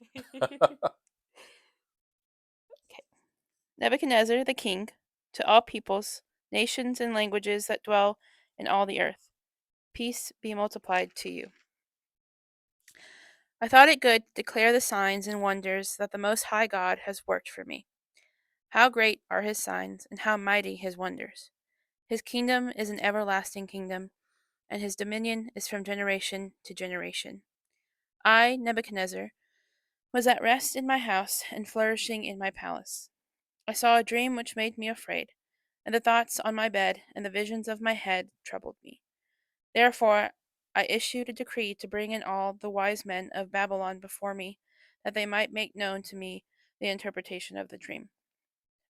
Okay. Nebuchadnezzar the king, to all peoples, nations, and languages that dwell in all the earth, peace be multiplied to you. I thought it good to declare the signs and wonders that the Most High God has worked for me. How great are his signs, and how mighty his wonders! His kingdom is an everlasting kingdom, and his dominion is from generation to generation. I, Nebuchadnezzar, was at rest in my house and flourishing in my palace. I saw a dream which made me afraid, and the thoughts on my bed and the visions of my head troubled me. Therefore I issued a decree to bring in all the wise men of Babylon before me, that they might make known to me the interpretation of the dream.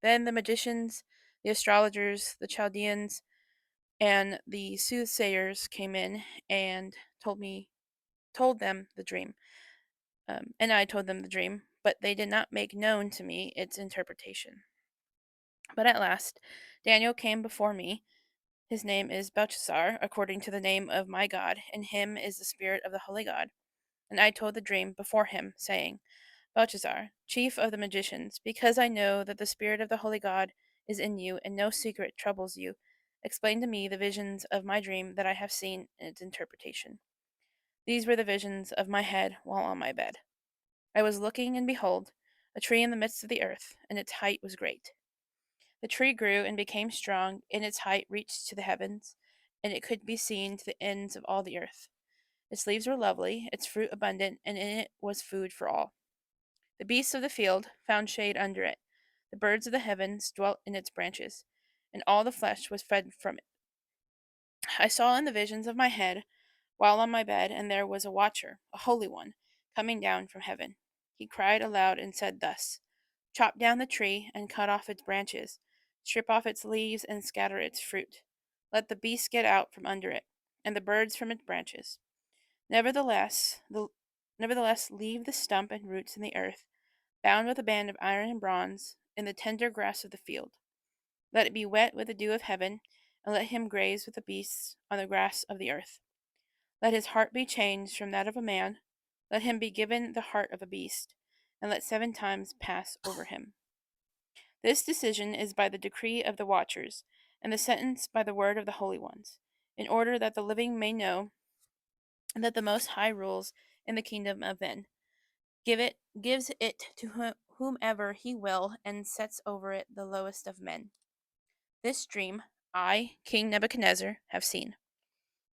Then the magicians, the astrologers, the Chaldeans, and the soothsayers came in and told them the dream. And I told them the dream, but they did not make known to me its interpretation. But at last Daniel came before me. His name is Belshazzar, according to the name of my God. In him is the spirit of the holy God. And I told the dream before him, saying, Belshazzar, chief of the magicians, because I know that the spirit of the holy God is in you, and no secret troubles you, explain to me the visions of my dream that I have seen in its interpretation. These were the visions of my head while on my bed. I was looking, and behold, a tree in the midst of the earth, and its height was great. The tree grew and became strong, and its height reached to the heavens, and it could be seen to the ends of all the earth. Its leaves were lovely, its fruit abundant, and in it was food for all. The beasts of the field found shade under it. The birds of the heavens dwelt in its branches, and all the flesh was fed from it. I saw in the visions of my head, while on my bed, and there was a watcher, a holy one, coming down from heaven. He cried aloud and said thus, Chop down the tree, and cut off its branches, strip off its leaves, and scatter its fruit. Let the beasts get out from under it, and the birds from its branches. Nevertheless, the Nevertheless, leave the stump and roots in the earth, bound with a band of iron and bronze, in the tender grass of the field. Let it be wet with the dew of heaven, and let him graze with the beasts on the grass of the earth. Let his heart be changed from that of a man, let him be given the heart of a beast, and let 7 times pass over him. This decision is by the decree of the watchers, and the sentence by the word of the holy ones, in order that the living may know that the Most High rules in the kingdom of men. Gives it to whomever he will, and sets over it the lowest of men. This dream I, King Nebuchadnezzar, have seen.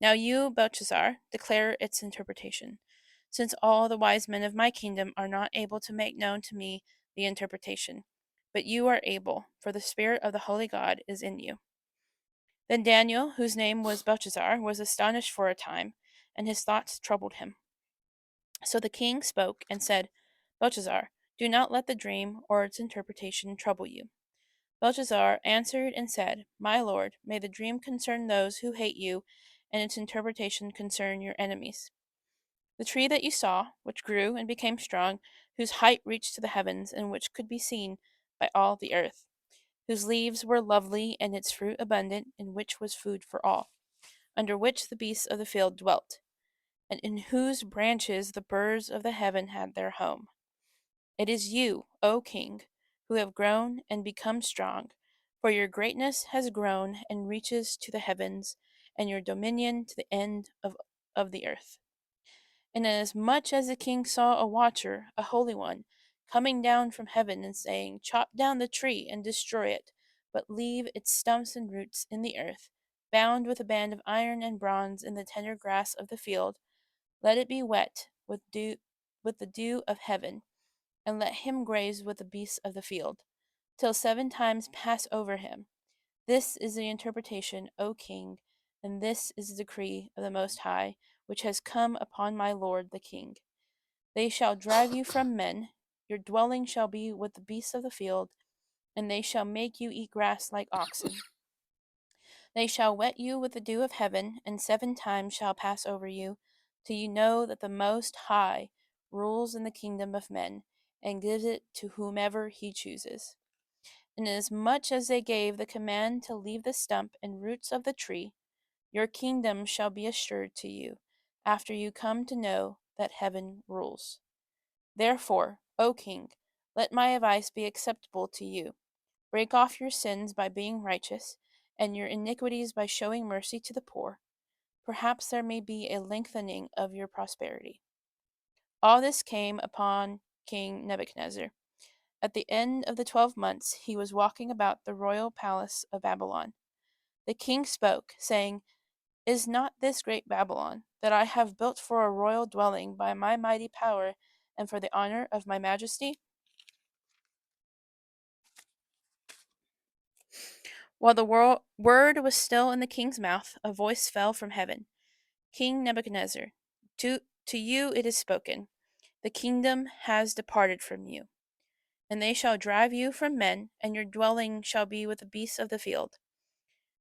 Now you, Belshazzar, declare its interpretation, since all the wise men of my kingdom are not able to make known to me the interpretation. But you are able, for the Spirit of the Holy God is in you. Then Daniel, whose name was Belshazzar, was astonished for a time, and his thoughts troubled him. So the king spoke and said, Belshazzar, do not let the dream or its interpretation trouble you. Belshazzar answered and said, My lord, may the dream concern those who hate you, and its interpretation concern your enemies. The tree that you saw, which grew and became strong, whose height reached to the heavens, and which could be seen by all the earth, whose leaves were lovely, and its fruit abundant, in which was food for all, under which the beasts of the field dwelt, and in whose branches the birds of the heaven had their home. It is you, O king, who have grown and become strong, for your greatness has grown and reaches to the heavens, and your dominion to the end of the earth. And inasmuch as the king saw a watcher, a holy one, coming down from heaven and saying, Chop down the tree and destroy it, but leave its stumps and roots in the earth, bound with a band of iron and bronze in the tender grass of the field, let it be wet with the dew of heaven, and let him graze with the beasts of the field, till 7 times pass over him. This is the interpretation, O king, and this is the decree of the Most High, which has come upon my lord the king. They shall drive you from men, your dwelling shall be with the beasts of the field, and they shall make you eat grass like oxen. They shall wet you with the dew of heaven, and 7 times shall pass over you, till you know that the Most High rules in the kingdom of men, and gives it to whomever he chooses. Inasmuch as they gave the command to leave the stump and roots of the tree, your kingdom shall be assured to you, after you come to know that heaven rules. Therefore, O king, let my advice be acceptable to you. Break off your sins by being righteous, and your iniquities by showing mercy to the poor. Perhaps there may be a lengthening of your prosperity. All this came upon King Nebuchadnezzar. At the end of the 12 months, he was walking about the royal palace of Babylon. The king spoke, saying, Is not this great Babylon, that I have built for a royal dwelling by my mighty power and for the honor of my majesty? While the word was still in the king's mouth, a voice fell from heaven. King Nebuchadnezzar, to you it is spoken, the kingdom has departed from you, and they shall drive you from men, and your dwelling shall be with the beasts of the field.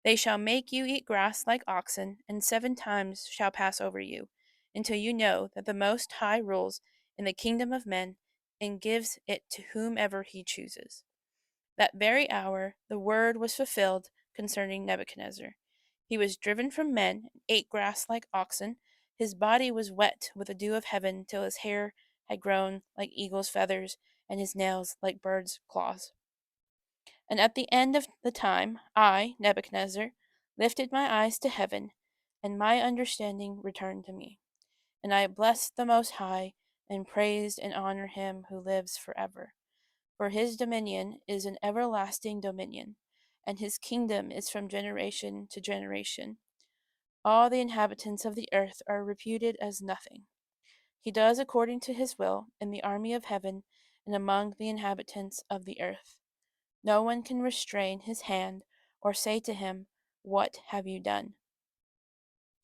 They shall make you eat grass like oxen, and 7 times shall pass over you, until you know that the Most High rules in the kingdom of men, and gives it to whomever he chooses. That very hour the word was fulfilled concerning Nebuchadnezzar. He was driven from men, and ate grass like oxen. His body was wet with the dew of heaven till his hair had grown like eagle's feathers, and his nails like birds' claws. And at the end of the time, I, Nebuchadnezzar, lifted my eyes to heaven, and my understanding returned to me. And I blessed the Most High, and praised and honored him who lives forever. For his dominion is an everlasting dominion, and his kingdom is from generation to generation. All the inhabitants of the earth are reputed as nothing. He does according to his will in the army of heaven and among the inhabitants of the earth. No one can restrain his hand or say to him, What have you done?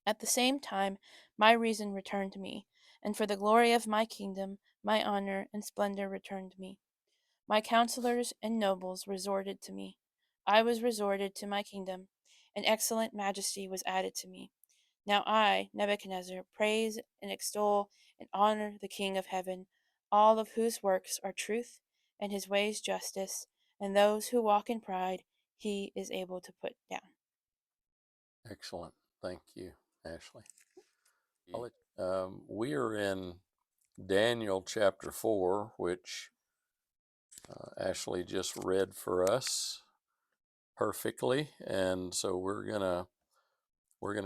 At the same time, my reason returned to me, and for the glory of my kingdom, my honor and splendor returned to me. My counselors and nobles resorted to me. I was resorted to my kingdom, and excellent majesty was added to me. Now I, Nebuchadnezzar, praise and extol and honor the King of heaven, all of whose works are truth, and his ways justice, and those who walk in pride he is able to put down. Excellent. Thank you, Ashley. We are in Daniel chapter 4, which Ashley just read for us perfectly, and so we're gonna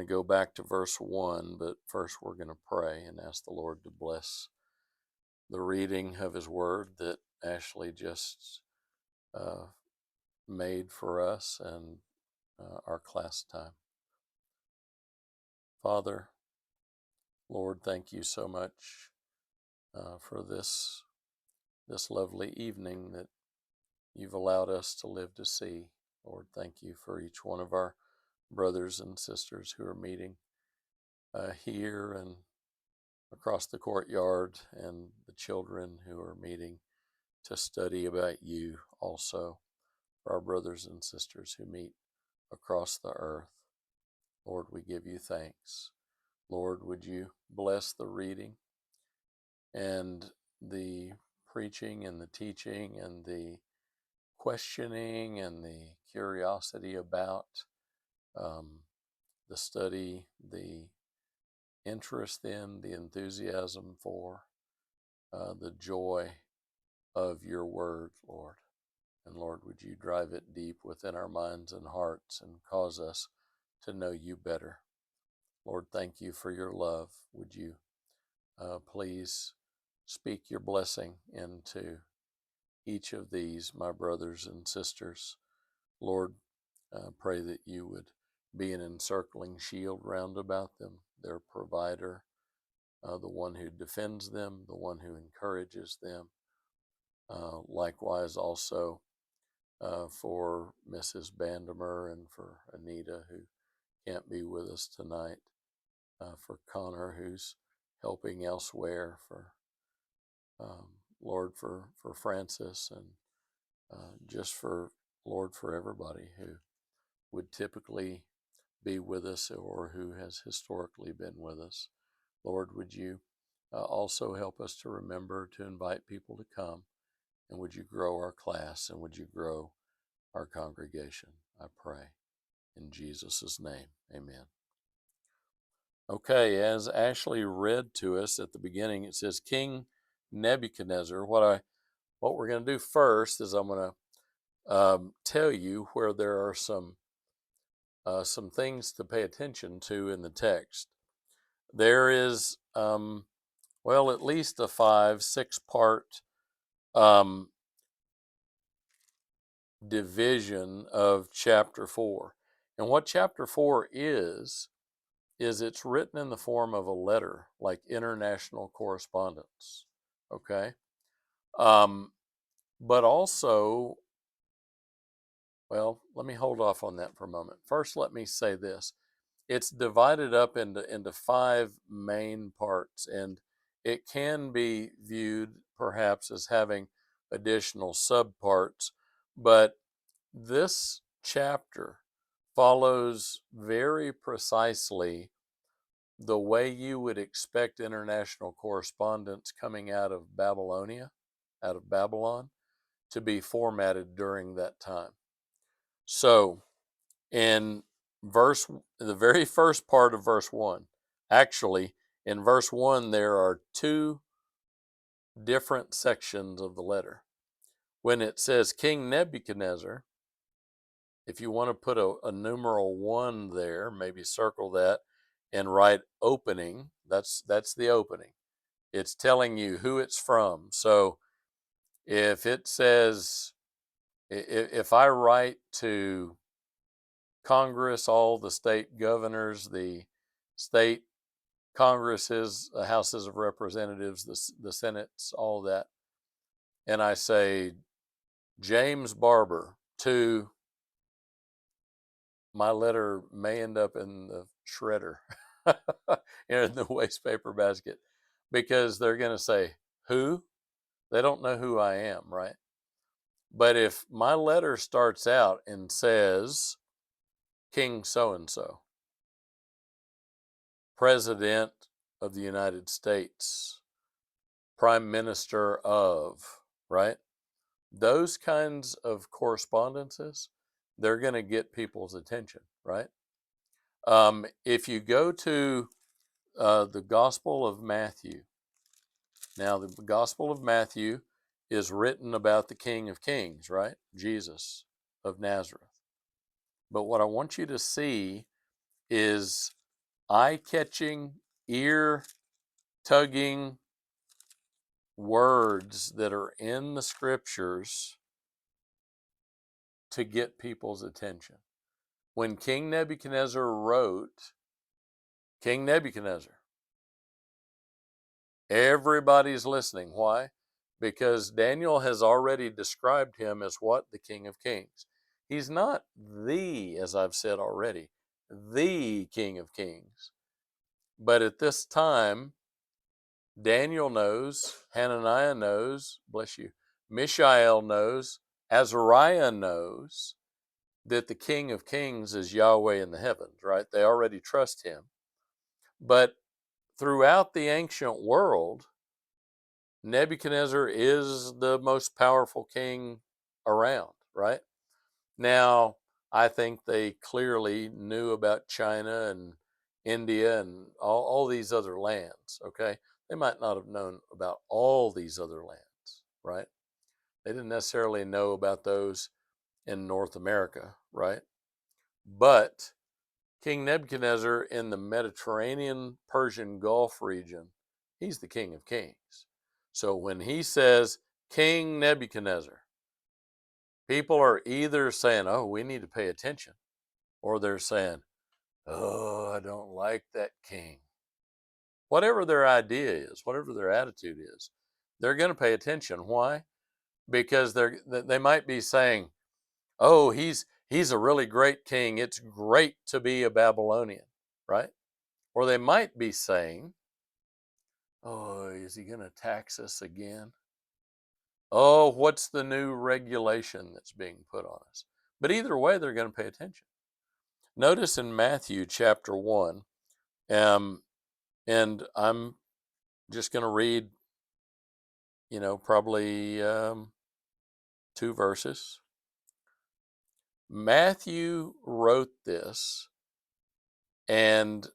go back to verse 1, but first we're gonna pray and ask the Lord to bless the reading of His Word that Ashley just uh, made for us and our class time. Father, Lord, thank you so much for this lovely evening that you've allowed us to live to see. Lord, thank you for each one of our brothers and sisters who are meeting here and across the courtyard, and the children who are meeting to study about you also, for our brothers and sisters who meet across the earth. Lord, we give you thanks. Lord, would you bless the reading and the preaching and the teaching and the questioning and the curiosity about um, the study, the interest in, the enthusiasm for, the joy of your word, Lord. And Lord, would you drive it deep within our minds and hearts and cause us to know you better? Lord, thank you for your love. Would you please speak your blessing into each of these, my brothers and sisters? Lord, pray that you would be an encircling shield round about them, their provider, the one who defends them, the one who encourages them. Likewise, also for Mrs. Bandamer and for Anita, who can't be with us tonight, for Connor, who's helping elsewhere, for Lord, for Francis, and just for Lord, for everybody who would typically be with us or who has historically been with us. Lord, would you also help us to remember to invite people to come, and would you grow our class, and would you grow our congregation? I pray in Jesus' name. Amen. Okay, as Ashley read to us at the beginning, it says, King Nebuchadnezzar, what we're going to do first is I'm going to tell you where there are some things to pay attention to in the text. There is well, at least a 5, 6 part um, division of chapter 4. And what chapter 4 is it's written in the form of a letter, like international correspondence. Okay. Um, but also, well, let me hold off on that for a moment. First, let me say this. It's divided up into 5 main parts, and it can be viewed perhaps as having additional subparts, but this chapter follows very precisely the way you would expect international correspondence coming out of Babylonia, out of Babylon, to be formatted during that time. So, in the very first part of verse 1, actually, in verse 1, there are 2 different sections of the letter. When it says King Nebuchadnezzar, if you want to put a numeral 1 there, maybe circle that and write opening. That's the opening. It's telling you who it's from. So if it says, if I write to Congress, all the state governors, the state Congresses, the houses of representatives, the senates, all that, and I say James Barber to, my letter may end up in the shredder, in the waste paper basket, because they're going to say, who? They don't know who I am, right? But if my letter starts out and says, King so and so, President of the United States, Prime Minister of, right? Those kinds of correspondences, they're going to get people's attention, right? If you go to the Gospel of Matthew, now the Gospel of Matthew is written about the King of Kings, right? Jesus of Nazareth. But what I want you to see is eye-catching, ear-tugging words that are in the scriptures to get people's attention. When King Nebuchadnezzar wrote, King Nebuchadnezzar, everybody's listening. Why? Because Daniel has already described him as what? The King of Kings. He's not the, as I've said already, the King of Kings. But at this time, Daniel knows, Hananiah knows, bless you, Mishael knows, Azariah knows that the King of Kings is Yahweh in the heavens, right? They already trust him. But throughout the ancient world, Nebuchadnezzar is the most powerful king around, right? Now, I think they clearly knew about China and India and all these other lands, okay? They might not have known about all these other lands, right? They didn't necessarily know about those in North America, right? But King Nebuchadnezzar in the Mediterranean Persian Gulf region, he's the King of Kings. So when he says King Nebuchadnezzar, people are either saying, oh, we need to pay attention, or they're saying, oh, I don't like that king. Whatever their idea is, whatever their attitude is, they're going to pay attention. Why? Because they might be saying, oh, he's a really great king. It's great to be a Babylonian, right? Or they might be saying, oh, is he going to tax us again? Oh, what's the new regulation that's being put on us? But either way, they're going to pay attention. Notice in Matthew chapter 1, and I'm just going to read, probably 2 verses. Matthew wrote this, and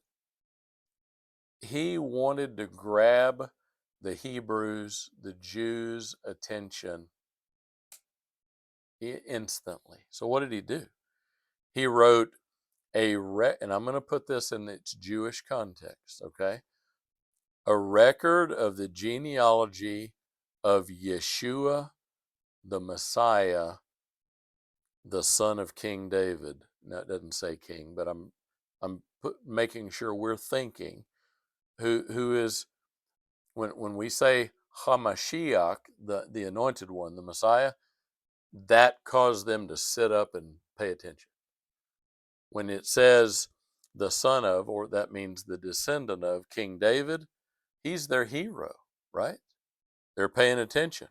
he wanted to grab the Hebrews, the Jews' attention instantly. So what did he do? He wrote and I'm going to put this in its Jewish context, okay? A record of the genealogy of Yeshua, the Messiah, the son of King David. Now it doesn't say king, but I'm making sure we're thinking who is, when we say Hamashiach, the anointed one, the Messiah, that caused them to sit up and pay attention. When it says the son of, or that means the descendant of King David, he's their hero, right? They're paying attention.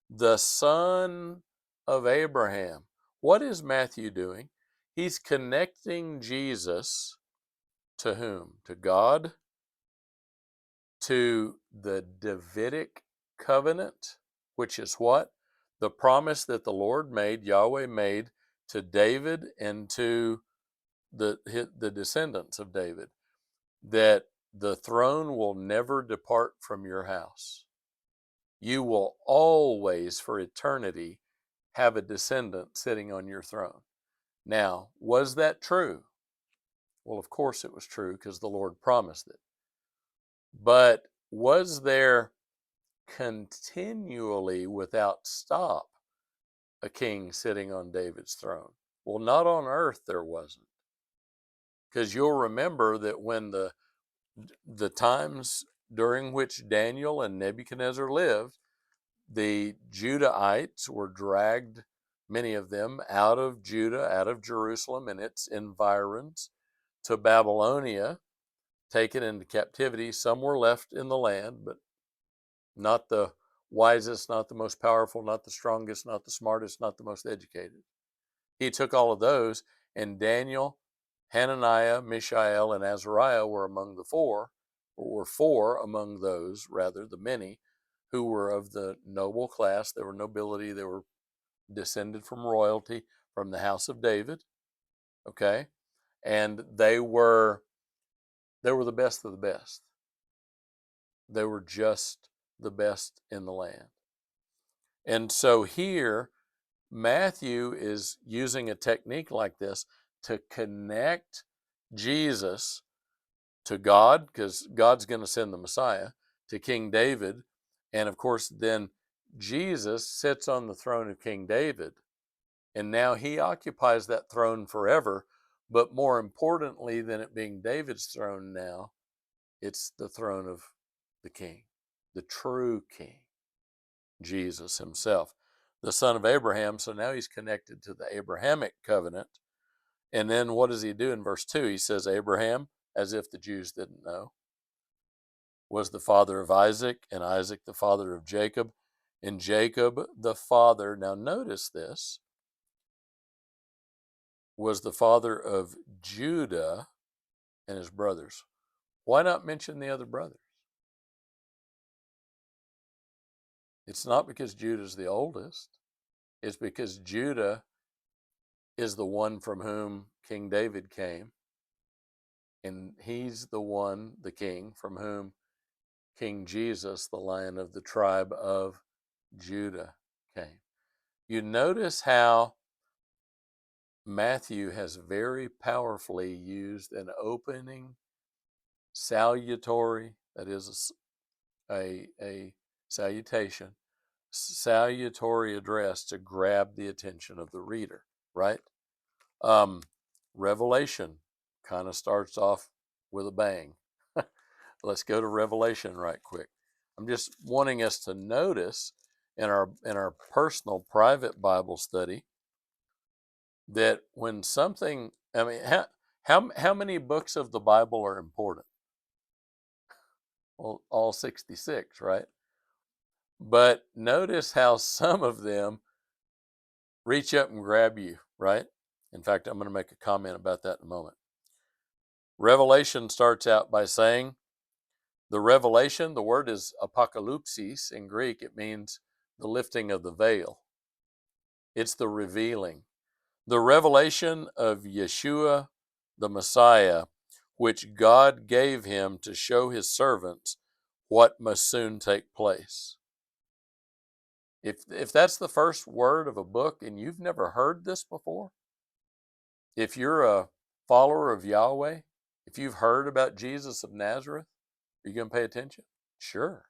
The son of Abraham. What is Matthew doing? He's connecting Jesus to whom? To God, to the Davidic covenant, which is what? The promise that the Lord made, Yahweh made to David and to the descendants of David, that the throne will never depart from your house. You will always, for eternity, have a descendant sitting on your throne. Now, was that true? Well, of course it was true because the Lord promised it. But was there continually, without stop, a king sitting on David's throne? Well, not on earth there wasn't. Because you'll remember that when the times during which Daniel and Nebuchadnezzar lived, the Judahites were dragged, many of them, out of Judah, out of Jerusalem and its environs, to Babylonia, taken into captivity. Some were left in the land, but not the wisest, not the most powerful, not the strongest, not the smartest, not the most educated. He took all of those, and Daniel, Hananiah, Mishael, and Azariah were among the four, or were four among those, rather, the many, who were of the noble class. They were nobility. They were descended from royalty, from the house of David. Okay, and they were the best of the best. They were just the best in the land. And so here, Matthew is using a technique like this to connect Jesus to God, because God's going to send the Messiah, to King David. And of course, then Jesus sits on the throne of King David. And now he occupies that throne forever. But more importantly than it being David's throne now, it's the throne of the King, the true King, Jesus himself, the son of Abraham. So now he's connected to the Abrahamic covenant. And then what does he do in verse 2? He says, Abraham, as if the Jews didn't know, was the father of Isaac, and Isaac the father of Jacob, and Jacob the father, now notice this, was the father of Judah and his brothers. Why not mention the other brothers? It's not because Judah's the oldest. It's because Judah is the one from whom King David came. And he's the one, the king, from whom King Jesus, the Lion of the tribe of Judah, came. You notice how Matthew has very powerfully used an opening salutatory, that is a salutation, salutatory address to grab the attention of the reader, right? Revelation kind of starts off with a bang. Let's go to Revelation right quick. I'm just wanting us to notice in our personal private Bible study that when something, I mean, how many books of the Bible are important? Well, all 66, right? But notice how some of them reach up and grab you, right? In fact, I'm going to make a comment about that in a moment. Revelation starts out by saying, the revelation, the word is apocalypsis in Greek. It means the lifting of the veil. It's the revealing. The revelation of Yeshua, the Messiah, which God gave him to show his servants what must soon take place. If that's the first word of a book and you've never heard this before, if you're a follower of Yahweh, if you've heard about Jesus of Nazareth, are you going to pay attention? Sure.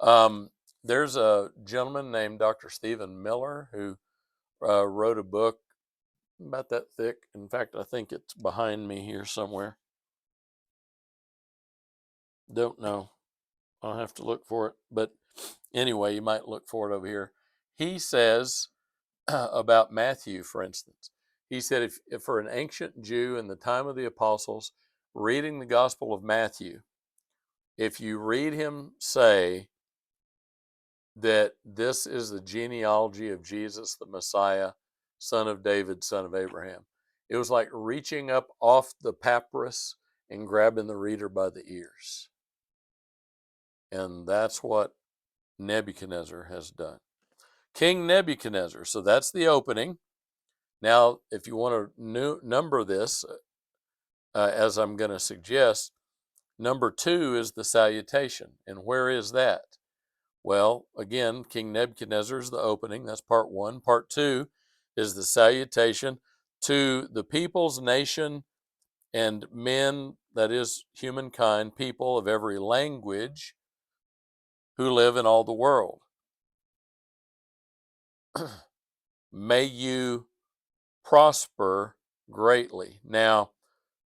Um, there's a gentleman named Dr. Stephen Miller who wrote a book about that thick. In fact, I think it's behind me here somewhere. Don't know. I'll have to look for it. But anyway, you might look for it over here. He says about Matthew, for instance, he said, if for an ancient Jew in the time of the apostles, reading the Gospel of Matthew, if you read him say that this is the genealogy of Jesus, the Messiah, son of David, son of Abraham, it was like reaching up off the papyrus and grabbing the reader by the ears. And that's what Nebuchadnezzar has done. King Nebuchadnezzar. So that's the opening. Now, if you want to number this, as I'm going to suggest, number 2 is the salutation. And where is that? Well, again, King Nebuchadnezzar is the opening. That's part 1. Part 2 is the salutation to the people's nation and men, that is humankind, people of every language who live in all the world. May you prosper greatly. Now,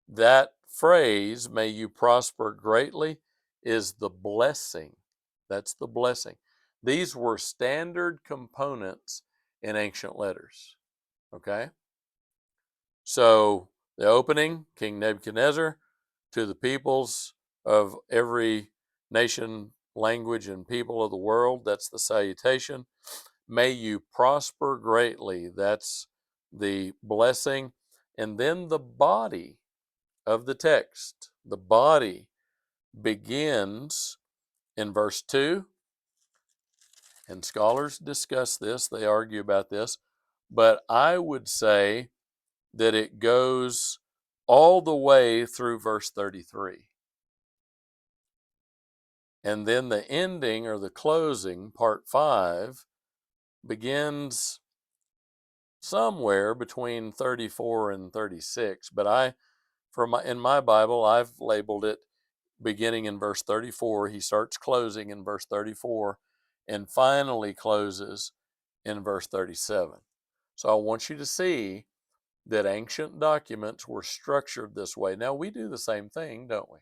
that phrase, may you prosper greatly, is the blessing. That's the blessing. These were standard components in ancient letters. Okay? So, the opening, King Nebuchadnezzar, to the peoples of every nation, language, and people of the world, that's the salutation. May you prosper greatly, that's the blessing. And then the body of the text, the body begins in verse 2. And scholars discuss this, they argue about this, but I would say that it goes all the way through verse 33. And then the ending or the closing, part 5, begins somewhere between 34 and 36. But in my Bible, I've labeled it beginning in verse 34. He starts closing in verse 34 and finally closes in verse 37. So I want you to see that ancient documents were structured this way. Now, we do the same thing, don't we?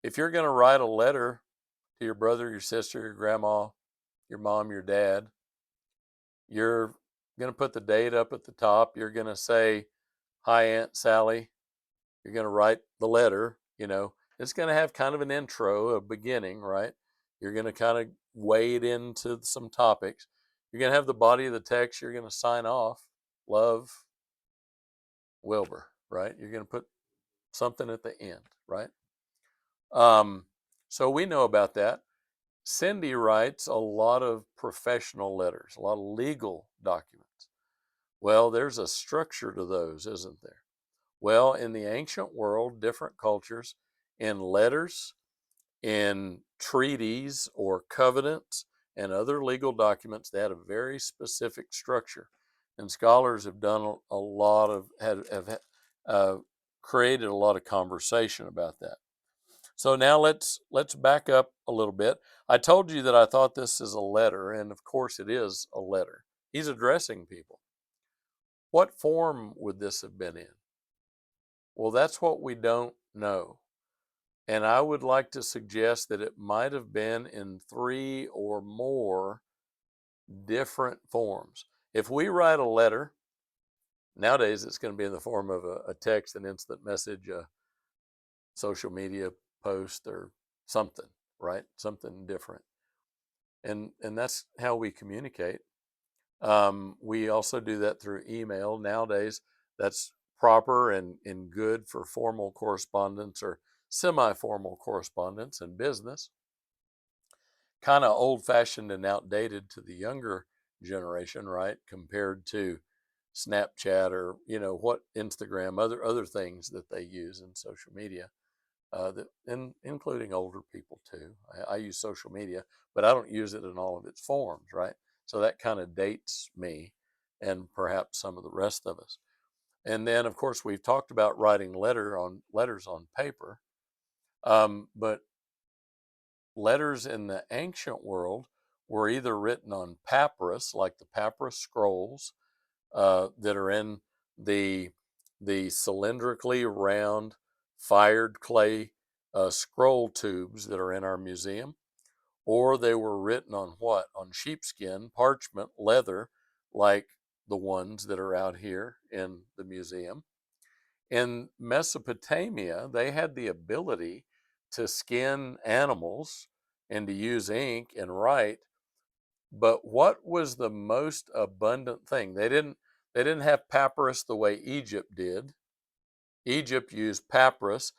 If you're going to write a letter to your brother, your sister, your grandma, your mom, your dad, you're going to put the date up at the top. You're going to say, "Hi, Aunt Sally." You're going to write the letter, It's going to have kind of an intro, a beginning, right? You're going to kind of wade into some topics. You're going to have the body of the text. You're going to sign off, "Love, Wilbur," right? You're going to put something at the end, right? So we know about that. Cindy writes a lot of professional letters, a lot of legal documents. Well, there's a structure to those, isn't there? Well, in the ancient world, different cultures, in letters, in treaties or covenants, and other legal documents, they had a very specific structure. And scholars have done a lot of, created a lot of conversation about that. So now let's back up a little bit. I told you that I thought this is a letter, and of course it is a letter. He's addressing people. What form would this have been in? Well, that's what we don't know. And I would like to suggest that it might have been in 3 or more different forms. If we write a letter, nowadays it's going to be in the form of a text, an instant message, a social media post, or something, right? Something different. And that's how we communicate. We also do that through email. Nowadays, that's proper and good for formal correspondence or semi-formal correspondence in business. Kind of old-fashioned and outdated to the younger generation, right? Compared to Snapchat or what Instagram, other things that they use in social media. including older people too. I use social media, but I don't use it in all of its forms, right? So that kind of dates me and perhaps some of the rest of us. And then, of course, we've talked about writing letters on paper, but letters in the ancient world were either written on papyrus, like the papyrus scrolls that are in the cylindrically round fired clay scroll tubes that are in our museum, or they were written on what? On sheepskin, parchment, leather, like the ones that are out here in the museum. In Mesopotamia, they had the ability to skin animals and to use ink and write. But what was the most abundant thing? They didn't have papyrus the way Egypt did. Egypt used papyrus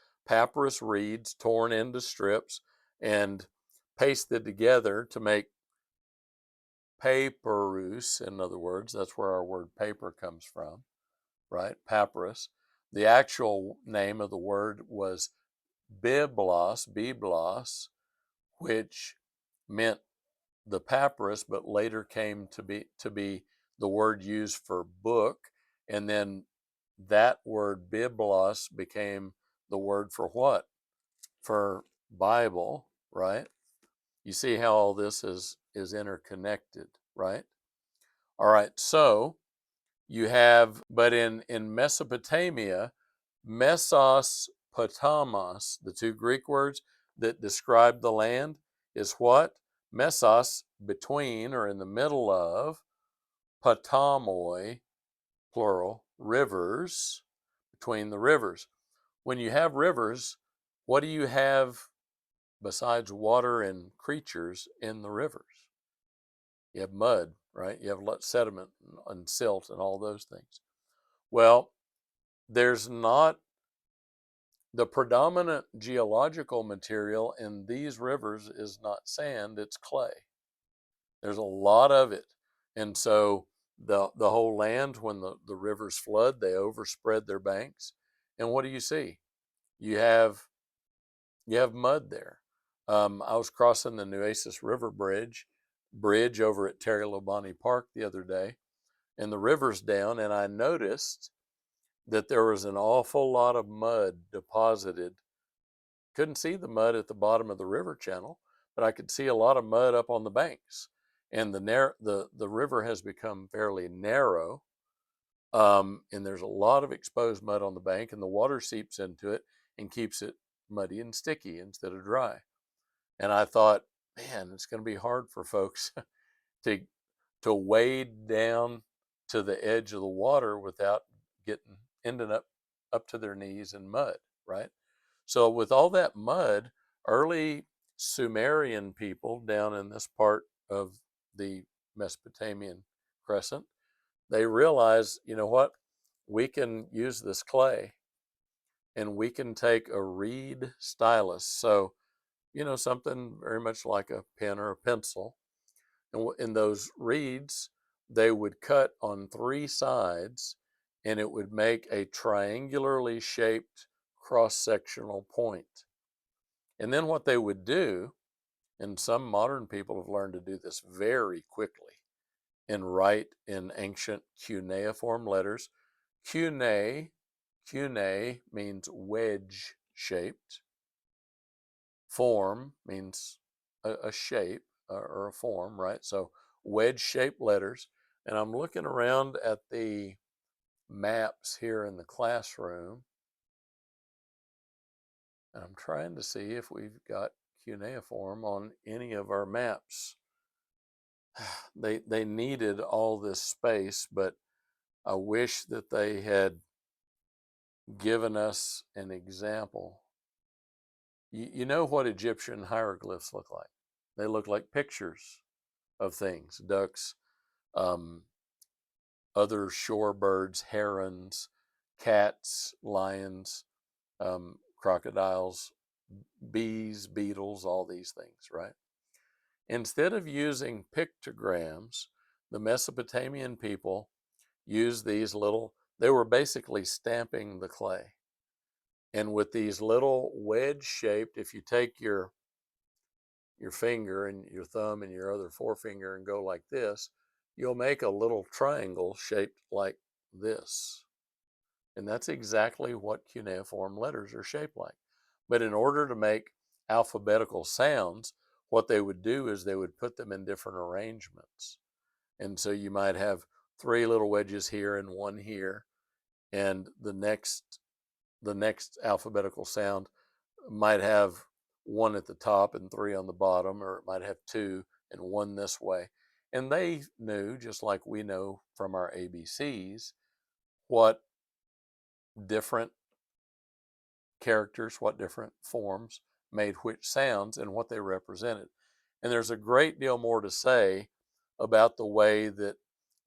reeds torn into strips and pasted together to make papyrus. In other words, that's where our word paper comes from, right? Papyrus. The actual name of the word was biblos, which meant the papyrus, but later came to be the word used for book, and then that word biblos became the word for what? For Bible, right? You see how all this is interconnected, right? All right, so you have, but in Mesopotamia, Mesos Potamos, the two Greek words that describe the land, is what? Mesos, between or in the middle of, Potamoi, plural, rivers, between the rivers. When you have rivers, what do you have besides water and creatures in the rivers? You have mud, right? You have sediment and silt and all those things. Well, there's not the predominant geological material in these rivers is not sand, it's clay. There's a lot of it. And so the whole land, when the rivers flood, they overspread their banks. And what do you see? You have mud there. I was crossing the Nueces River bridge over at Terry Lobani Park the other day, and the river's down, and I noticed that there was an awful lot of mud deposited. Couldn't see the mud at the bottom of the river channel, but I could see a lot of mud up on the banks. And the river has become fairly narrow, and there's a lot of exposed mud on the bank, and the water seeps into it and keeps it muddy and sticky instead of dry. And I thought, man, it's going to be hard for folks to wade down to the edge of the water without ending up to their knees in mud, right? So with all that mud, early Sumerian people down in this part of the Mesopotamian crescent, they realized, you know what? We can use this clay and we can take a reed stylus. So, something very much like a pen or a pencil. And in those reeds, they would cut on three sides and it would make a triangularly shaped cross sectional point. And then what they would do, and some modern people have learned to do this very quickly, and write in ancient cuneiform letters. Cunei means wedge shaped. Form means a shape or a form, right? So wedge shaped letters. And I'm looking around at the maps here in the classroom, and I'm trying to see if we've got cuneiform on any of our maps. They needed all this space, but I wish that they had given us an example. You know what Egyptian hieroglyphs look like? They look like pictures of things: ducks, um, other shore birds, herons, cats, lions, crocodiles, bees, beetles, all these things, right? Instead of using pictograms, the Mesopotamian people used these they were basically stamping the clay. And with these little wedge shaped, if you take your finger and your thumb and your other forefinger and go like this, you'll make a little triangle shaped like this. And that's exactly what cuneiform letters are shaped like. But in order to make alphabetical sounds, what they would do is they would put them in different arrangements. And so you might have three little wedges here and one here, and the next alphabetical sound might have one at the top and three on the bottom, or it might have two and one this way. And they knew, just like we know from our ABCs, what different characters, what different forms made which sounds and what they represented. And there's a great deal more to say about the way that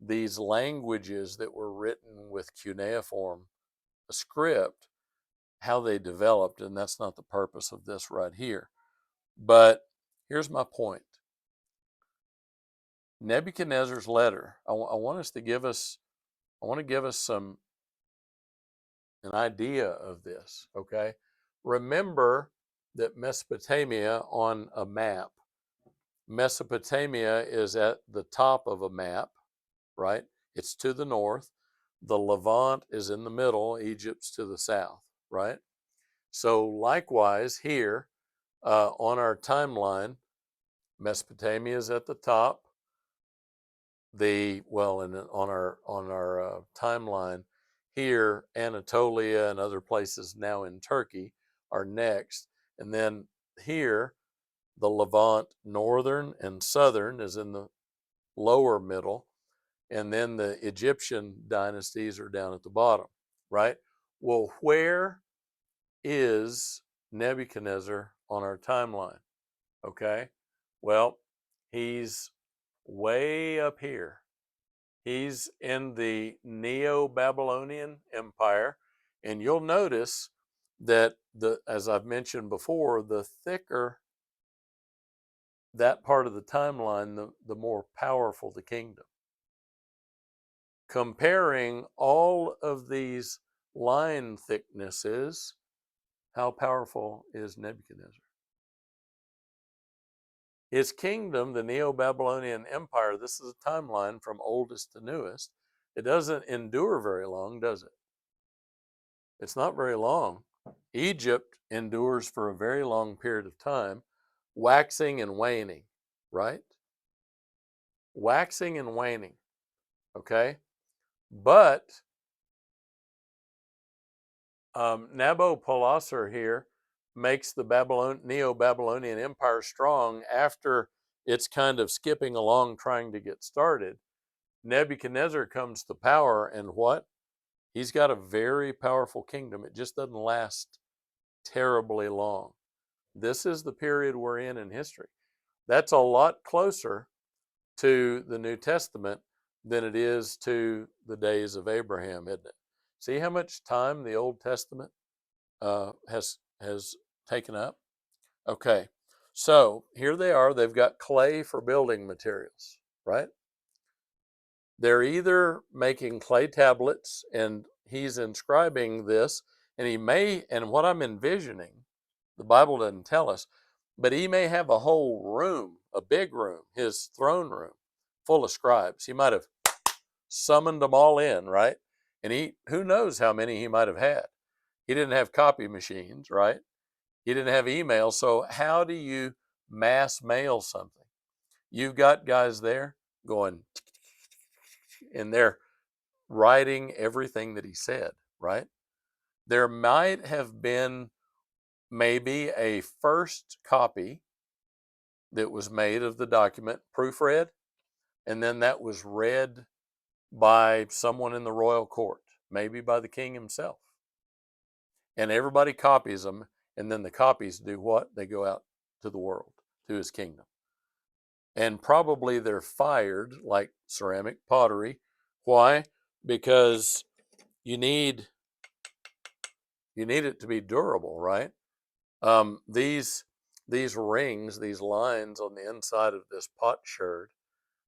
these languages that were written with cuneiform script, how they developed, and that's not the purpose of this right here. But here's my point. Nebuchadnezzar's letter, I want us to give us, I want to give us an idea of this, okay? Remember that Mesopotamia on a map, Mesopotamia is at the top of a map, right? It's to the north. The Levant is in the middle, Egypt's to the south, right? So likewise here on our timeline, Mesopotamia is at the top. On our timeline here, Anatolia and other places now in Turkey are next, and then here the Levant, northern and southern, is in the lower middle, and then the Egyptian dynasties are down at the bottom, right? Well, where is Nebuchadnezzar on our timeline? Okay, well, he's way up here. He's in the Neo Babylonian Empire. And you'll notice that, as I've mentioned before, the thicker that part of the timeline, the more powerful the kingdom. Comparing all of these line thicknesses, how powerful is Nebuchadnezzar? His kingdom, the Neo Babylonian Empire, this is a timeline from oldest to newest. It doesn't endure very long, does it? It's not very long. Egypt endures for a very long period of time, waxing and waning, right? Waxing and waning, okay? But Nabopolassar here makes the Neo-Babylonian Empire strong after it's kind of skipping along trying to get started. Nebuchadnezzar comes to power, and what? He's got a very powerful kingdom. It just doesn't last terribly long. This is the period we're in history. That's a lot closer to the New Testament than it is to the days of Abraham, isn't it? See how much time the Old Testament has taken up? Okay, so here they are. They've got clay for building materials, right? They're either making clay tablets, and he's inscribing this, and and what I'm envisioning, the Bible doesn't tell us, but he may have a whole room, a big room, his throne room, full of scribes. He might have summoned them all in, right? And who knows how many he might have had. He didn't have copy machines, right? He didn't have email. So how do you mass mail something? You've got guys there going, and they're writing everything that he said, right? There might have been maybe a first copy that was made of the document, proofread, and then that was read by someone in the royal court, maybe by the king himself. And everybody copies them, and then the copies do what? They go out to the world, to his kingdom. And probably they're fired like ceramic pottery. Why? Because you need it to be durable, right? These rings, these lines on the inside of this potsherd,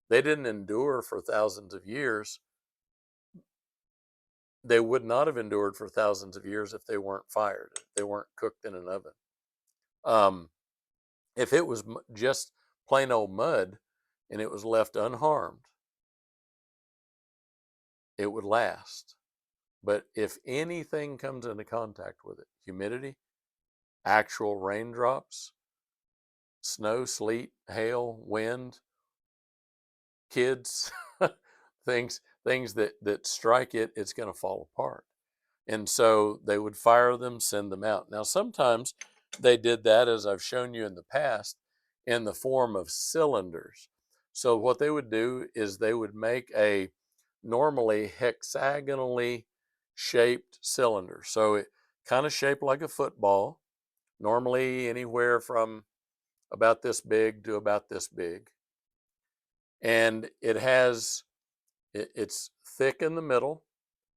they didn't endure for thousands of years. they would not have endured for thousands of years if they weren't fired, if they weren't cooked in an oven. Um, if it was just plain old mud and it was left unharmed, it would last. But if anything comes into contact with it, humidity, actual raindrops, snow, sleet, hail, wind, kids, things that strike it, it's going to fall apart. And so they would fire them, send them out. Now, sometimes they did that, as I've shown you in the past, in the form of cylinders. So what they would do is they would make a normally hexagonally shaped cylinder. So it kind of shaped like a football, normally anywhere from about this big to about this big. And it's thick in the middle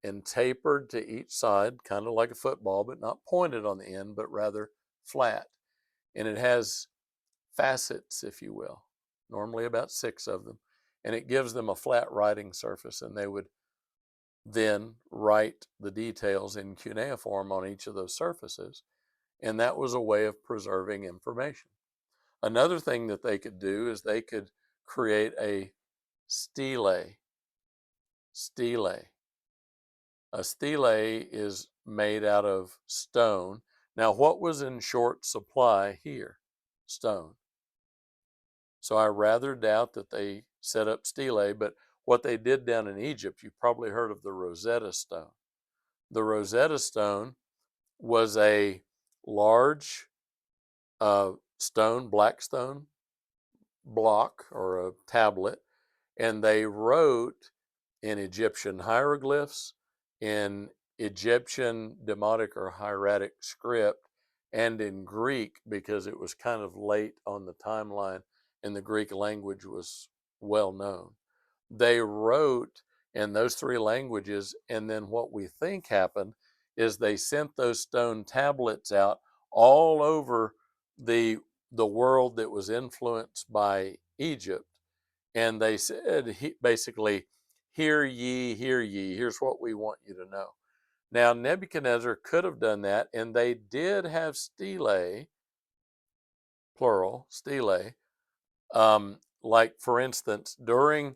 and tapered to each side, kind of like a football, but not pointed on the end, but rather flat. And it has facets, if you will, normally about 6 of them. And it gives them a flat writing surface, and they would then write the details in cuneiform on each of those surfaces. And that was a way of preserving information. Another thing that they could do is they could create a stele. Stele. A stele is made out of stone. Now, what was in short supply here? Stone. So I rather doubt that they set up stele, but what they did down in Egypt, you've probably heard of the Rosetta Stone. The Rosetta Stone was a large stone, black stone block or a tablet, and they wrote in Egyptian hieroglyphs, in Egyptian Demotic or hieratic script, and in Greek because it was kind of late on the timeline and the Greek language was well known. They wrote in those 3 languages, and then what we think happened is they sent those stone tablets out all over the the world that was influenced by Egypt, and they said basically, hear ye, hear ye, here's what we want you to know. Now, Nebuchadnezzar could have done that, and they did have stele, plural, stele, like for instance, during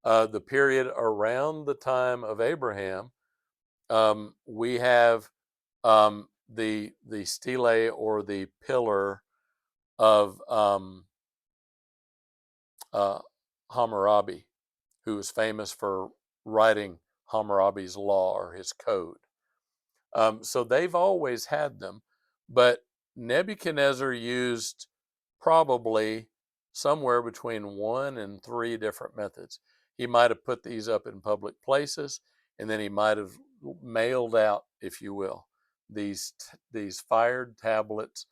the period around the time of Abraham, we have the stele or the pillar of uh, Hammurabi, who was famous for writing Hammurabi's law or his code. So they've always had them, but Nebuchadnezzar used probably somewhere between 1 and 3 different methods. He might have put these up in public places, and then he might have mailed out, if you will, these fired tablets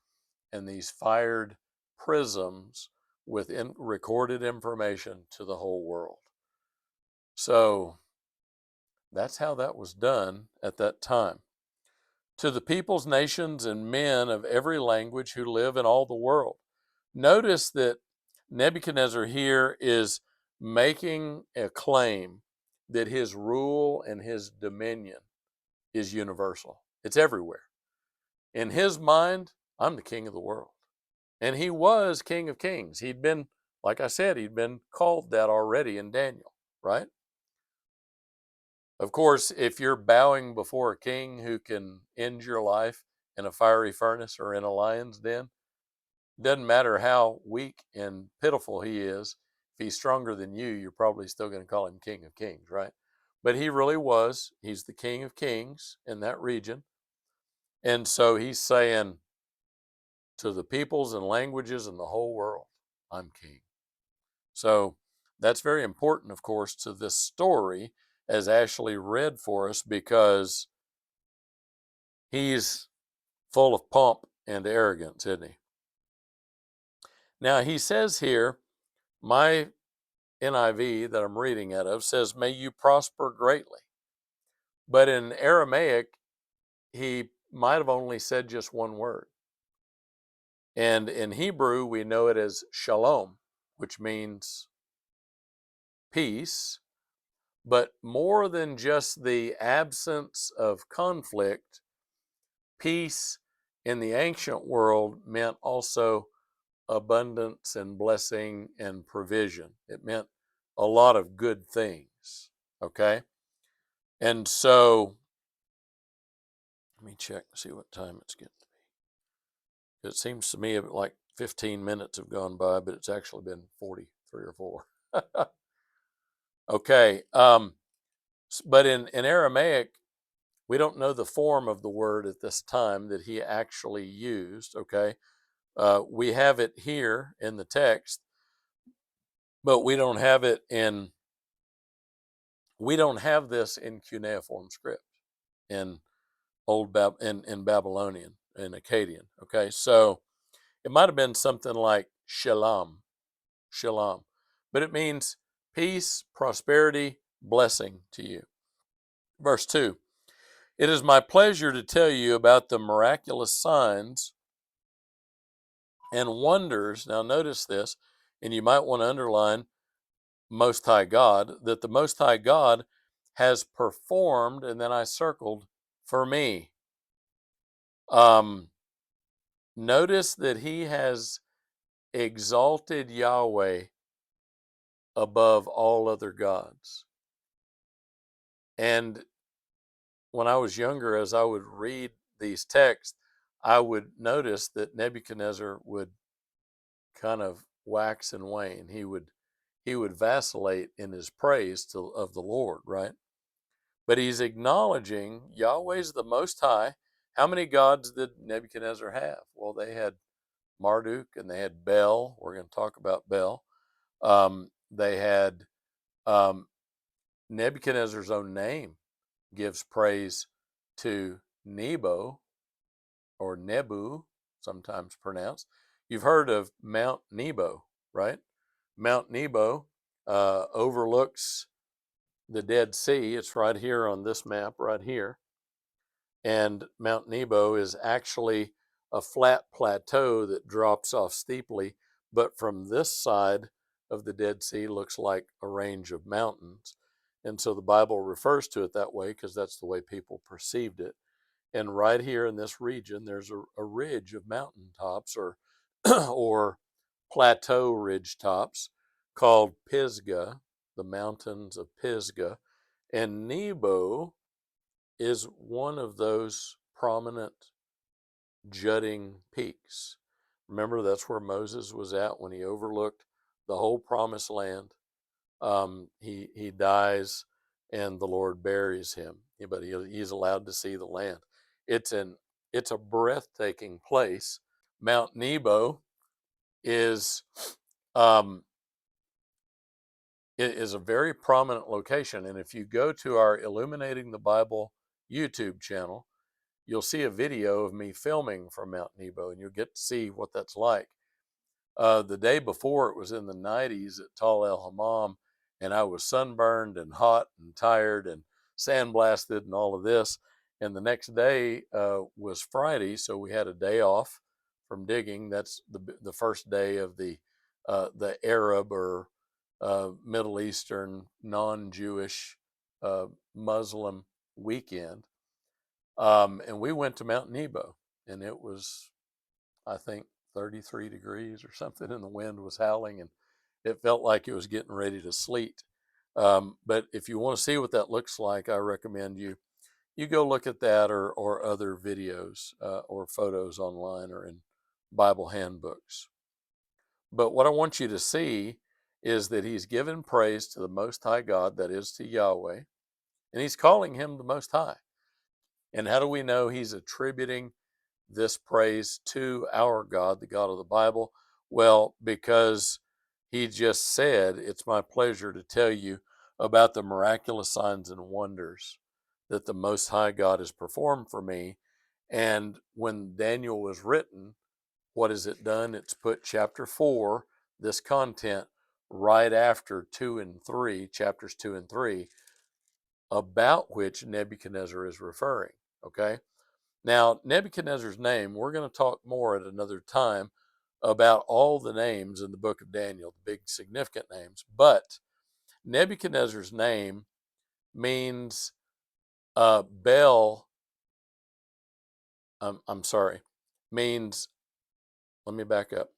and these fired prisms with recorded information to the whole world. So that's how that was done at that time. To the peoples, nations, and men of every language who live in all the world. Notice that Nebuchadnezzar here is making a claim that his rule and his dominion is universal. It's everywhere. In his mind, I'm the king of the world. And he was King of Kings. He'd been, like I said, he'd been called that already in Daniel, right? Of course, if you're bowing before a king who can end your life in a fiery furnace or in a lion's den, doesn't matter how weak and pitiful he is, if he's stronger than you, you're probably still going to call him King of Kings, right? But he really was. He's the King of Kings in that region. And so he's saying to the peoples and languages in the whole world, I'm king. So that's very important, of course, to this story, as Ashley read for us, because he's full of pomp and arrogance, isn't he? Now, he says here, my NIV that I'm reading out of says, may you prosper greatly. But in Aramaic, he might have only said just one word. And in Hebrew, we know it as shalom, which means peace. But more than just the absence of conflict, peace in the ancient world meant also abundance and blessing and provision. It meant a lot of good things. Okay. And so let me check and see what time it's getting to be. It seems to me like 15 minutes have gone by, but it's actually been 43 or 4. Okay. But in Aramaic, we don't know the form of the word at this time that he actually used. Okay. We have it here in the text, but we don't have this in cuneiform script in in Babylonian in Akkadian. Okay, so it might have been something like shalom, but it means peace, prosperity, blessing to you. Verse 2: It is my pleasure to tell you about the miraculous signs and wonders. Now, notice this, and you might want to underline Most High God, that the Most High God has performed, and then I circled for me. Notice that he has exalted Yahweh above all other gods. And when I was younger, as I would read these texts, I would notice that Nebuchadnezzar would kind of wax and wane. He would vacillate in his praise of the Lord, right? But he's acknowledging Yahweh's the Most High. How many gods did Nebuchadnezzar have? Well, they had Marduk and they had Bel. We're going to talk about Bel. They had um, Nebuchadnezzar's own name gives praise to Nebo, or Nebu, sometimes pronounced. You've heard of Mount Nebo, right? Mount Nebo overlooks the Dead Sea. It's right here on this map, right here. And Mount Nebo is actually a flat plateau that drops off steeply, but from this side of the Dead Sea looks like a range of mountains. And so the Bible refers to it that way because that's the way people perceived it. And right here in this region, there's a ridge of mountaintops or or plateau ridge tops called Pisgah, the mountains of Pisgah. And Nebo is one of those prominent jutting peaks. Remember, that's where Moses was at when he overlooked the whole promised land. He dies, and the Lord buries him, but he's allowed to see the land. It's an it's a breathtaking place. Mount Nebo is um, it is a very prominent location, and if you go to our Illuminating the Bible YouTube channel, you'll see a video of me filming from Mount Nebo, and you'll get to see what that's like. The day before, it was in the 90s at Tal El Hammam, and I was sunburned and hot and tired and sandblasted and all of this. And the next day was Friday, so we had a day off from digging. That's the first day of the Arab or Middle Eastern non-Jewish Muslim weekend. And we went to Mount Nebo, and it was, I think, 33 degrees or something, and the wind was howling, and it felt like it was getting ready to sleet. But if you want to see what that looks like, I recommend you go look at that or other videos or photos online or in Bible handbooks. But what I want you to see is that he's given praise to the Most High God, that is to Yahweh, and he's calling him the Most High. And how do we know he's attributing this praise to our God, the God of the Bible? Well, because he just said, It's my pleasure to tell you about the miraculous signs and wonders that the Most High God has performed for me. And when Daniel was written, what has it done? It's put chapter 4, this content, right after 2 and 3, chapters 2 and 3, about which Nebuchadnezzar is referring. Okay? Now, Nebuchadnezzar's name, we're going to talk more at another time about all the names in the book of Daniel, the big significant names. But Nebuchadnezzar's name means Bel, I'm sorry, means, let me back up.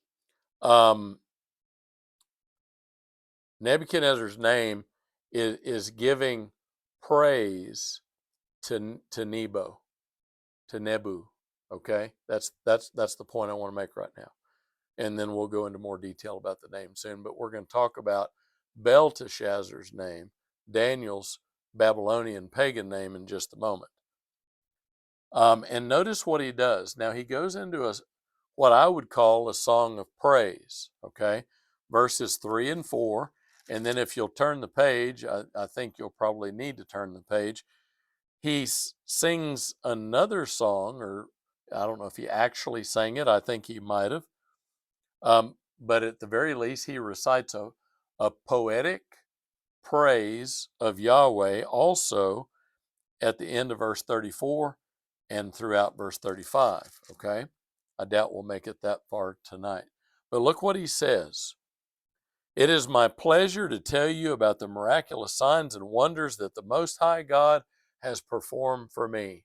Nebuchadnezzar's name is giving praise to Nebo, to Nebu. Okay, that's the point I want to make right now, and then we'll go into more detail about the name soon. But we're going to talk about Belteshazzar's name, Daniel's Babylonian pagan name, in just a moment. And notice what he does. Now he goes into what I would call a song of praise. Okay, verses 3 and 4. And then if you'll turn the page, I think you'll probably need to turn the page. He sings another song, or I don't know if he actually sang it. I think he might have. But at the very least, he recites a poetic praise of Yahweh also at the end of verse 34 and throughout verse 35. Okay? I doubt we'll make it that far tonight. But look what he says. It is my pleasure to tell you about the miraculous signs and wonders that the Most High God has performed for me.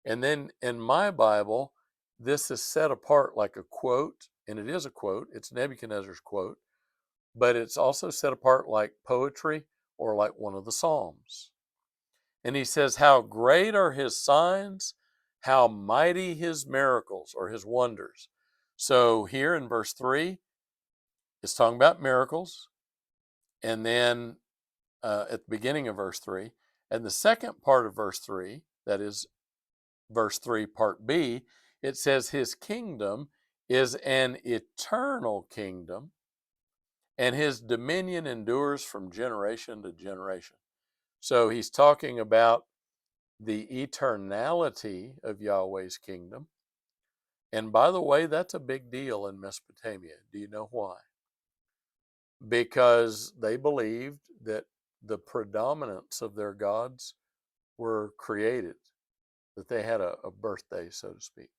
And then in my Bible, this is set apart like a quote, and it is a quote. It's Nebuchadnezzar's quote, but it's also set apart like poetry or like one of the Psalms. And he says, how great are his signs, how mighty his miracles or his wonders. So here in verse 3, it's talking about miracles. And then at the beginning of verse 3, and the second part of verse 3, that is verse 3, part B, it says his kingdom is an eternal kingdom, and his dominion endures from generation to generation. So he's talking about the eternality of Yahweh's kingdom. And by the way, that's a big deal in Mesopotamia. Do you know why? Because they believed that the predominance of their gods were created, that they had a birthday, so to speak.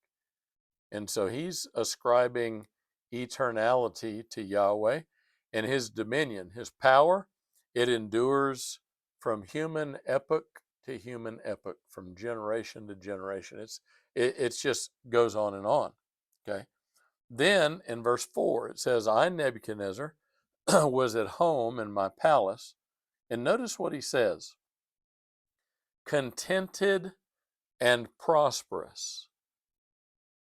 And so he's ascribing eternality to Yahweh and his dominion, his power. It endures from human epoch to human epoch, from generation to generation. It just goes on and on. Okay. Then in verse 4, it says, I, Nebuchadnezzar, was at home in my palace. And notice what he says, contented and prosperous.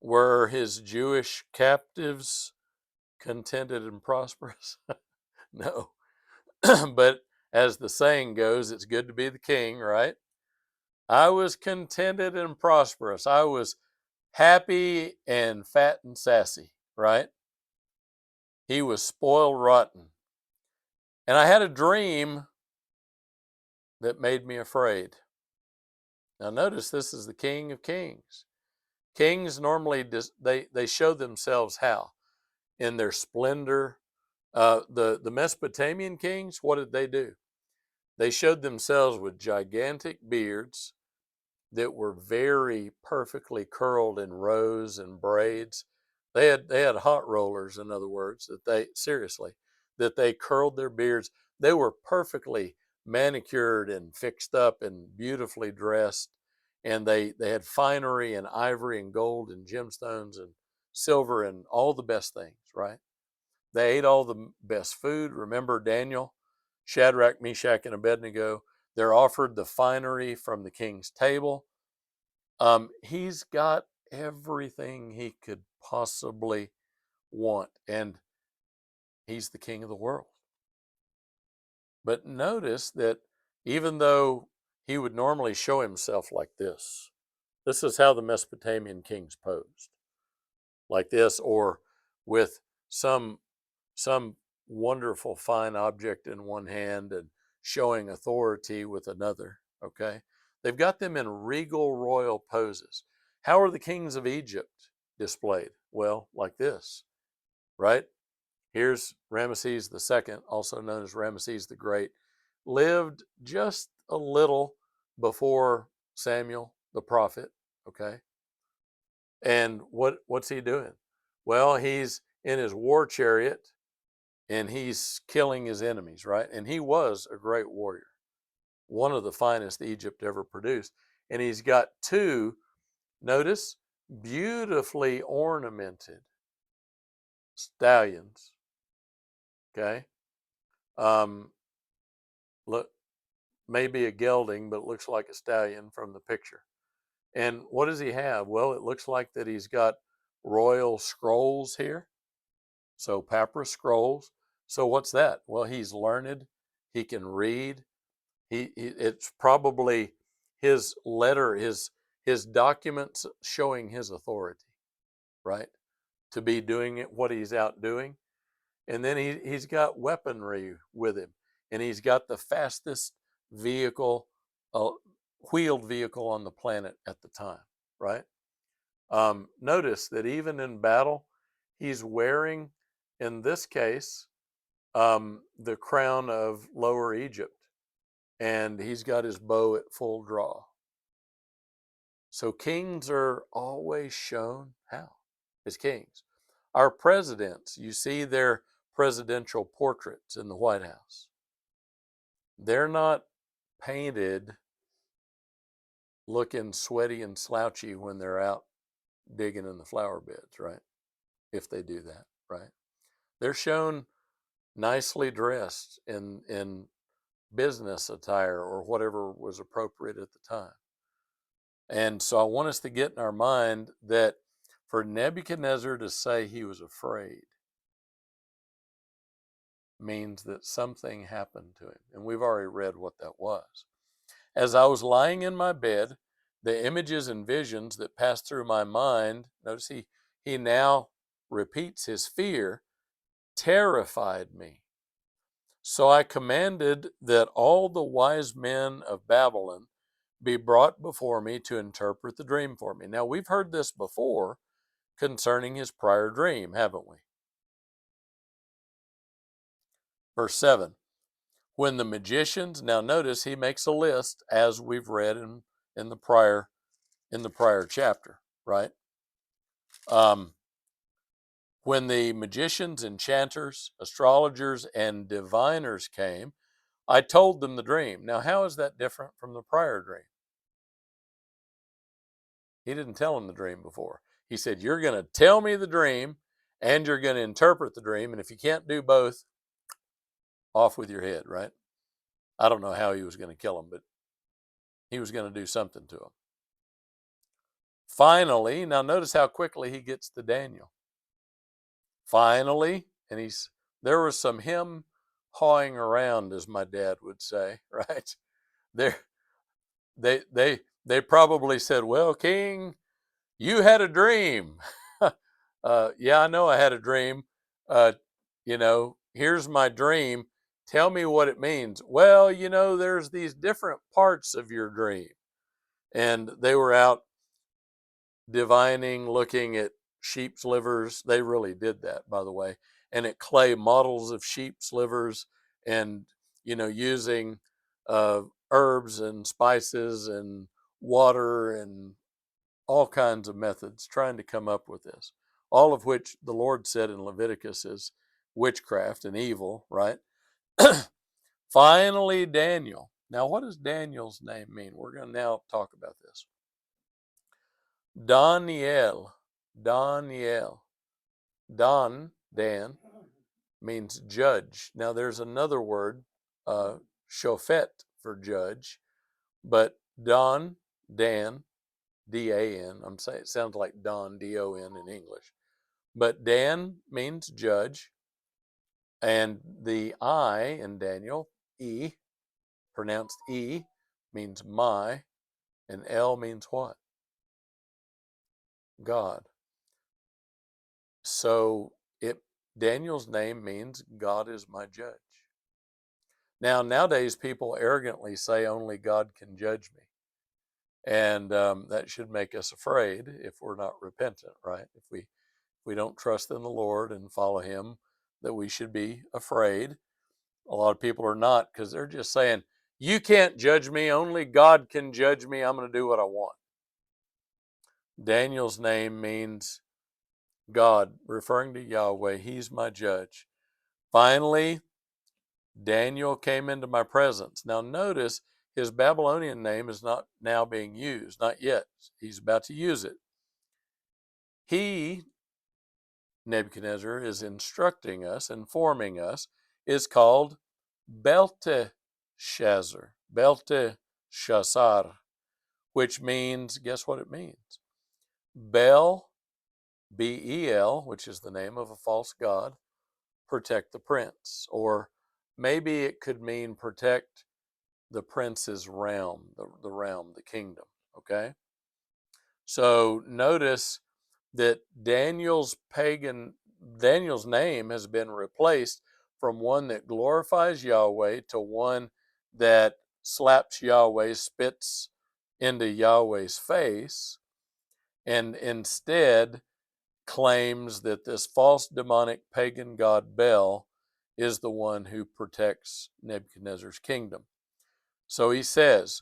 Were his Jewish captives contented and prosperous? No. But as the saying goes, it's good to be the king, right? I was contented and prosperous. I was happy and fat and sassy, right? He was spoiled rotten. And I had a dream that made me afraid. Now notice this is the King of Kings. Kings normally they show themselves how? In their splendor. The Mesopotamian kings, what did they do? They showed themselves with gigantic beards that were very perfectly curled in rows and braids. They had hot rollers, in other words, that they curled their beards. They were perfectly manicured and fixed up and beautifully dressed, and they had finery and ivory and gold and gemstones and silver and all the best things, right? They ate all the best food. Remember Daniel, Shadrach, Meshach, and Abednego? They're offered the finery from the king's table. He's got everything he could possibly want, and he's the king of the world. But notice that even though he would normally show himself like this is how the Mesopotamian kings posed, like this, or with some some wonderful fine object in one hand and showing authority with another. Okay, they've got them in regal royal poses. How are the kings of Egypt displayed? Well, like this, right? Here's Ramesses II, also known as Ramesses the Great, lived just a little before Samuel the prophet. Okay, and what's he doing? Well, he's in his war chariot and he's killing his enemies, right? And he was a great warrior. one of the finest Egypt ever produced. And he's got two, notice, beautifully ornamented stallions. Okay. Look, maybe a gelding, but it looks like a stallion from the picture. And what does he have? Well, it looks like that he's got royal scrolls here. So papyrus scrolls. So what's that? Well, he's learned. He can read. It's probably his letter, his documents showing his authority, right? To be doing it, what he's out doing. And then he's got weaponry with him, and he's got the fastest vehicle, uh, wheeled vehicle on the planet at the time, right? Notice that even in battle, he's wearing, in this case, the crown of Lower Egypt, and he's got his bow at full draw. So kings are always shown how? As kings. Our presidents, you see their presidential portraits in the White House. They're not painted looking sweaty and slouchy when they're out digging in the flower beds, right? If they do that, right? They're shown nicely dressed in business attire or whatever was appropriate at the time. And so I want us to get in our mind that for Nebuchadnezzar to say he was afraid means that something happened to him. And we've already read what that was. As I was lying in my bed, the images and visions that passed through my mind, notice he now repeats his fear, terrified me. So I commanded that all the wise men of Babylon be brought before me to interpret the dream for me. Now, we've heard this before concerning his prior dream, haven't we? Verse 7. When the magicians, now notice he makes a list as we've read in the prior chapter, right? When the magicians, enchanters, astrologers, and diviners came, I told them the dream. Now, how is that different from the prior dream? He didn't tell them the dream before. He said, you're going to tell me the dream and you're going to interpret the dream. And if you can't do both, off with your head, right? I don't know how he was going to kill him, but he was going to do something to him. Finally, now notice how quickly he gets to Daniel. Finally, and there was some him hawing around, as my dad would say, right? There, they probably said, "Well, King, you had a dream." Yeah, I know I had a dream. Here's my dream. Tell me what it means. Well, there's these different parts of your dream. And they were out divining, looking at sheep's livers. They really did that, by the way. And at clay models of sheep's livers and, using herbs and spices and water and all kinds of methods trying to come up with this. All of which the Lord said in Leviticus is witchcraft and evil, right? Finally, Daniel. Now, what does Daniel's name mean? We're going to now talk about this. Daniel. Daniel. Dan, means judge. Now, there's another word, shofet, for judge, but Dan, D-A-N. I'm saying it sounds like Don, D-O-N in English. But Dan means judge, and the I in Daniel, E, pronounced E, means my, and L means what? God. So Daniel's name means God is my judge. Now, nowadays, people arrogantly say only God can judge me. And that should make us afraid if we're not repentant, right? If we don't trust in the Lord and follow Him, that we should be afraid. A lot of people are not, because they're just saying, you can't judge me, only God can judge me. I'm going to do what I want. Daniel's name means God, referring to Yahweh. He's my judge. Finally, Daniel came into my presence. Now notice his Babylonian name is not now being used, not yet. He's about to use it. He, Nebuchadnezzar, is instructing us, informing us, is called Belteshazzar, Belteshazzar, which means, guess what it means? Bel, B-E-L, which is the name of a false god, protect the prince. Or maybe it could mean protect the prince's realm, the realm, the kingdom, okay? So notice that Daniel's name has been replaced from one that glorifies Yahweh to one that slaps Yahweh, spits into Yahweh's face, and instead claims that this false demonic pagan god Bel is the one who protects Nebuchadnezzar's kingdom. So he says,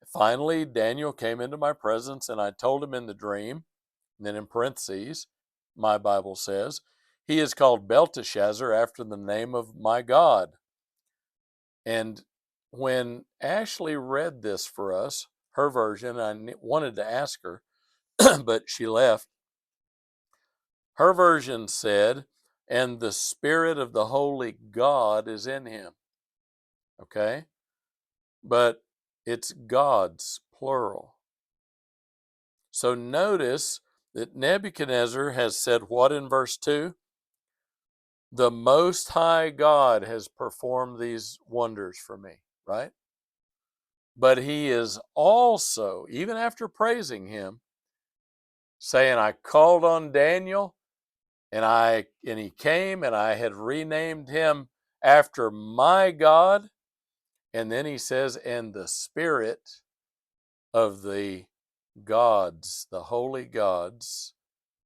finally, Daniel came into my presence, and I told him in the dream, and then in parentheses, my Bible says, he is called Belteshazzar after the name of my God. And when Ashley read this for us, her version, I wanted to ask her, but she left. Her version said, and the Spirit of the Holy God is in him. Okay? But it's gods, plural. So notice that Nebuchadnezzar has said what in verse 2? The Most High God has performed these wonders for me, right? But he is also, even after praising him, saying, I called on Daniel and he came and I had renamed him after my God. And then he says, and the Spirit of the gods, the holy gods,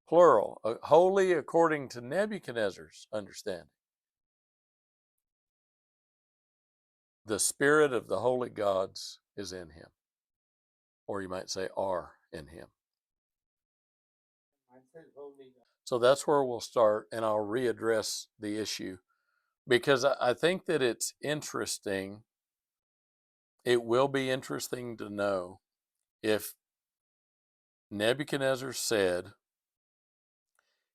plural, holy according to Nebuchadnezzar's understanding. The Spirit of the holy gods is in him. Or you might say are in him. So that's where we'll start, and I'll readdress the issue because I think that it's interesting. It will be interesting to know if Nebuchadnezzar said,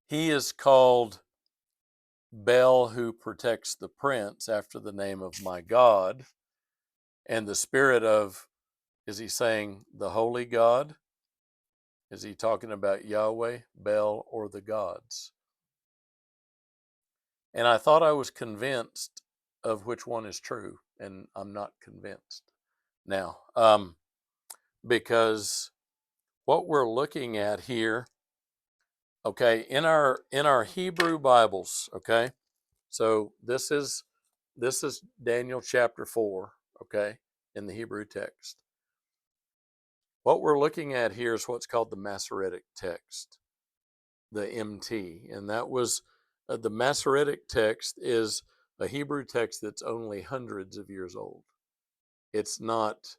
he is called Bel who protects the prince after the name of my God, and the spirit of, is he saying the holy God? Is he talking about Yahweh, Bel, or the gods? And I thought I was convinced of which one is true, and I'm not convinced now, because what we're looking at here, okay, in our Hebrew Bibles, okay, so this is Daniel chapter 4, okay, in the Hebrew text. What we're looking at here is what's called the Masoretic text, the MT, and that was the Masoretic text is a Hebrew text that's only hundreds of years old. It's not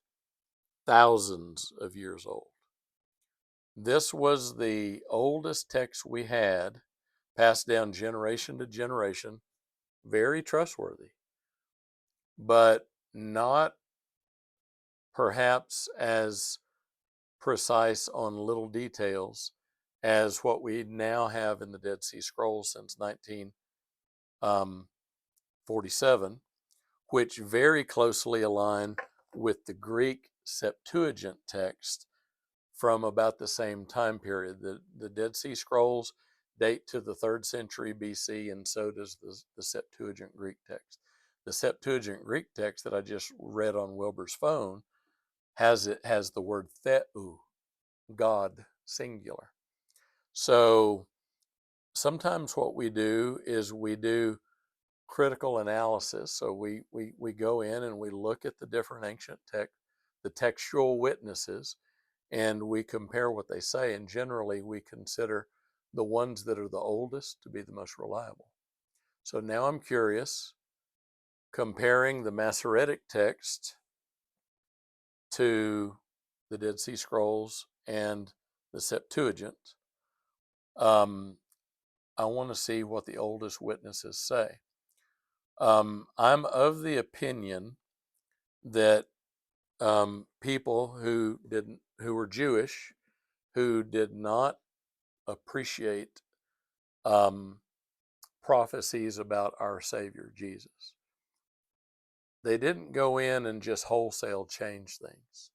thousands of years old. This was the oldest text we had, passed down generation to generation, very trustworthy, but not perhaps as precise on little details as what we now have in the Dead Sea Scrolls since 1947, which very closely align with the Greek Septuagint text from about the same time period. The Dead Sea Scrolls date to the 3rd century BC, and so does the Septuagint Greek text. The Septuagint Greek text that I just read on Wilbur's phone has the word Theou, God, singular. So sometimes what we do is we do critical analysis. So we go in and we look at the different ancient text, the textual witnesses, and we compare what they say. And generally, we consider the ones that are the oldest to be the most reliable. So now I'm curious, comparing the Masoretic text to the Dead Sea Scrolls and the Septuagint, I want to see what the oldest witnesses say. I'm of the opinion that people who were Jewish, who did not appreciate um, prophecies about our Savior Jesus. They didn't go in and just wholesale change things,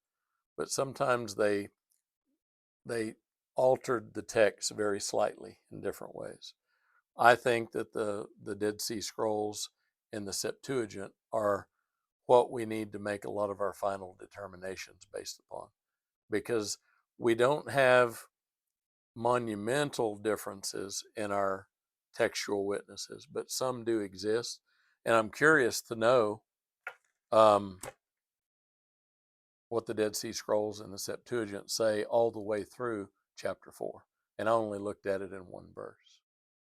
but sometimes they altered the text very slightly in different ways. I think that the Dead Sea Scrolls and the Septuagint are what we need to make a lot of our final determinations based upon, because we don't have monumental differences in our textual witnesses, but some do exist. And I'm curious to know um, what the Dead Sea Scrolls and the Septuagint say all the way through chapter 4. And I only looked at it in one verse.